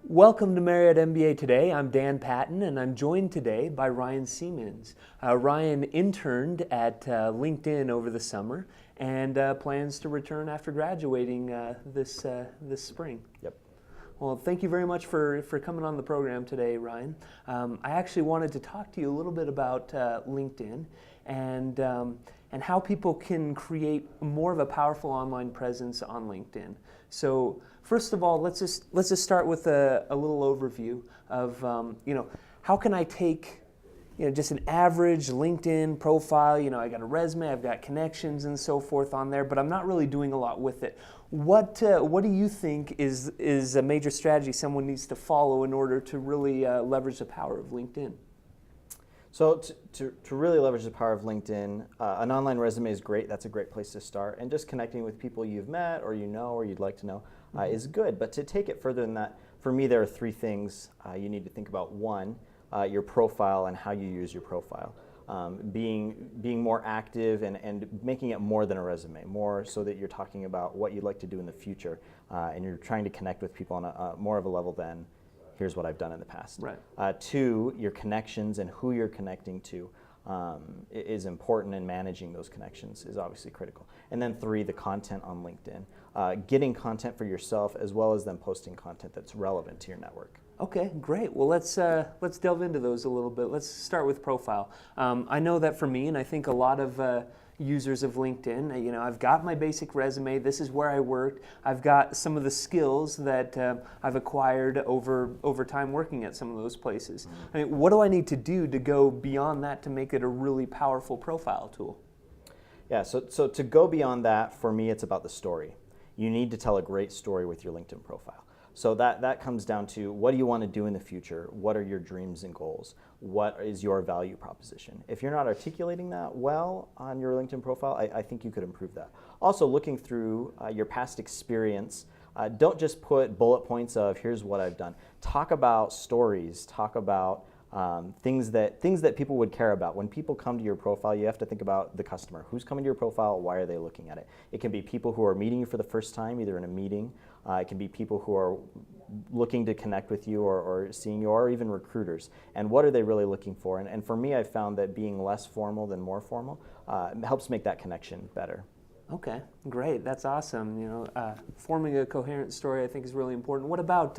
Welcome to Marriott MBA Today. I'm Dan Patton, and I'm joined today by Ryan Siemens. Ryan interned at LinkedIn over the summer and plans to return after graduating this spring. Yep. Well, thank you very much for coming on the program today, Ryan. I actually wanted to talk to you a little bit about LinkedIn and how people can create more of a powerful online presence on LinkedIn. So first of all, let's just start with a little overview of how can I take just an average LinkedIn profile. I got a resume, I've got connections and so forth on there, but I'm not really doing a lot with it. What do you think is a major strategy someone needs to follow in order to really leverage the power of LinkedIn? So to really leverage the power of LinkedIn, an online resume is great. That's a great place to start. And just connecting with people you've met or or you'd like to know is good. But to take it further than that, for me, there are three things you need to think about. One, your profile and how you use your profile. Being more active and making it more than a resume, more so that you're talking about what you'd like to do in the future, and you're trying to connect with people on a more of a level than here's what I've done in the past. Right. Two, your connections and who you're connecting to is important, and managing those connections is obviously critical. And then three, the content on LinkedIn. Getting content for yourself as well as then posting content that's relevant to your network. Okay, great. Well, let's delve into those a little bit. Let's start with profile. I know that for me, and I think a lot of users of LinkedIn, I've got my basic resume. This is where I worked. I've got some of the skills that I've acquired over time working at some of those places. I mean, what do I need to do to go beyond that to make it a really powerful profile tool? Yeah, so to go beyond that, for me, it's about the story. You need to tell a great story with your LinkedIn profile. So that comes down to, what do you want to do in the future? What are your dreams and goals? What is your value proposition? If you're not articulating that well on your LinkedIn profile, I think you could improve that. Also, looking through your past experience, don't just put bullet points of here's what I've done. Talk about stories. Talk about things that people would care about. When people come to your profile, you have to think about the customer. Who's coming to your profile? Why are they looking at it? It can be people who are meeting you for the first time, either in a meeting. It can be people who are looking to connect with you or seeing you, or even recruiters. And what are they really looking for? And for me, I've found that being less formal than more formal helps make that connection better. Okay, great. That's awesome. Forming a coherent story, I think, is really important. What about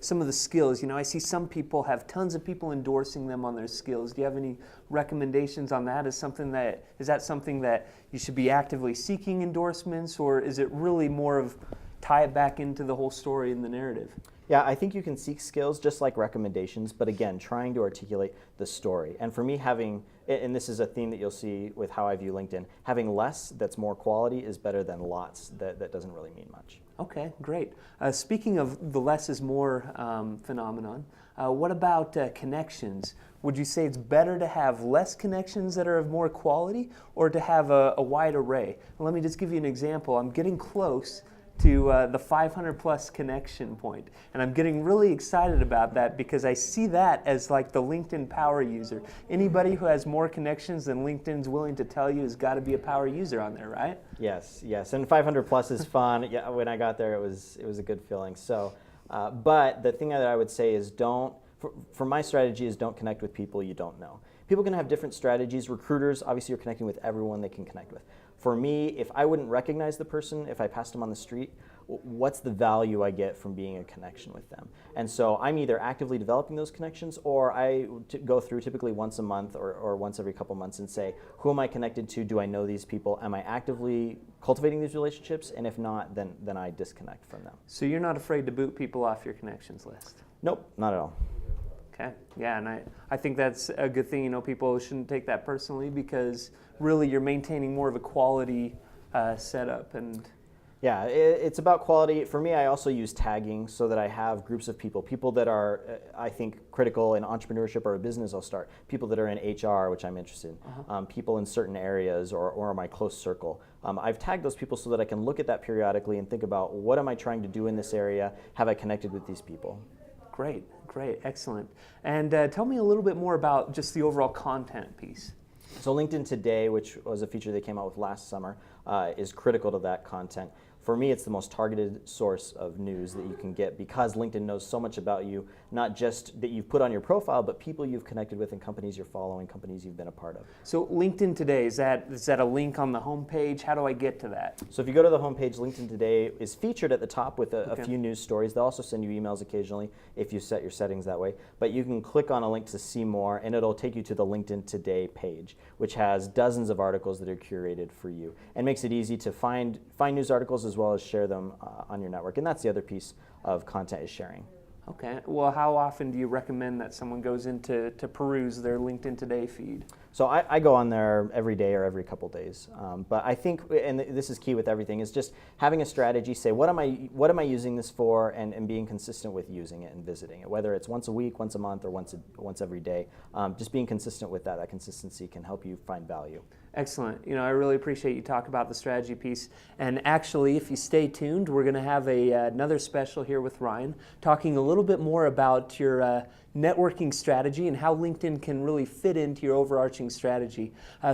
some of the skills? I see some people have tons of people endorsing them on their skills. Do you have any recommendations on that? Is that something that you should be actively seeking endorsements, or is it really more of tie it back into the whole story and the narrative? Yeah, I think you can seek skills just like recommendations, but again, trying to articulate the story. And for me, and this is a theme that you'll see with how I view LinkedIn, having less that's more quality is better than lots that doesn't really mean much. Okay, great. Speaking of the less is more phenomenon, what about connections? Would you say it's better to have less connections that are of more quality, or to have a wide array? Well, let me just give you an example. I'm getting close to the 500 plus connection point. And I'm getting really excited about that because I see that as like the LinkedIn power user. Anybody who has more connections than LinkedIn's willing to tell you has got to be a power user on there, right? Yes. And 500 plus is fun. Yeah, when I got there, it was a good feeling. So, but the thing that I would say is for my strategy is don't connect with people you don't know. People can have different strategies. Recruiters, obviously you're connecting with everyone they can connect with. For me, if I wouldn't recognize the person, if I passed them on the street, what's the value I get from being a connection with them? And so I'm either actively developing those connections, or I go through typically once a month or once every couple months and say, who am I connected to? Do I know these people? Am I actively cultivating these relationships? And if not, then I disconnect from them. So you're not afraid to boot people off your connections list? Nope, not at all. Okay, yeah, and I think that's a good thing. People shouldn't take that personally, because really you're maintaining more of a quality setup. And yeah, it's about quality. For me, I also use tagging so that I have groups of people that are, I think, critical in entrepreneurship or a business I'll start, people that are in HR, which I'm interested in, people in certain areas or my close circle. I've tagged those people so that I can look at that periodically and think about, what am I trying to do in this area? Have I connected with these people? Great, excellent. And tell me a little bit more about just the overall content piece. So LinkedIn Today, which was a feature they came out with last summer, is critical to that content. For me, it's the most targeted source of news that you can get because LinkedIn knows so much about you, not just that you've put on your profile, but people you've connected with and companies you're following, companies you've been a part of. So LinkedIn Today, is that a link on the homepage? How do I get to that? So if you go to the homepage, LinkedIn Today is featured at the top with a Okay. few news stories. They'll also send you emails occasionally if you set your settings that way. But you can click on a link to see more, and it'll take you to the LinkedIn Today page, which has dozens of articles that are curated for you and makes it easy to find news articles as well as share them on your network. And that's the other piece of content, is sharing. Okay. Well, how often do you recommend that someone goes in to peruse their LinkedIn Today feed? So I go on there every day or every couple days. But I think, and this is key with everything, is just having a strategy, say what am I using this for, and being consistent with using it and visiting it, whether it's once a week, once a month, or once every day. Just being consistent with that consistency can help you find value. Excellent. I really appreciate you talk about the strategy piece. And actually, if you stay tuned, we're going to have another special here with Ryan, talking a little bit more about your networking strategy and how LinkedIn can really fit into your overarching strategy.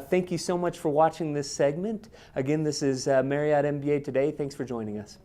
Thank you so much for watching this segment. Again, this is Marriott MBA Today. Thanks for joining us.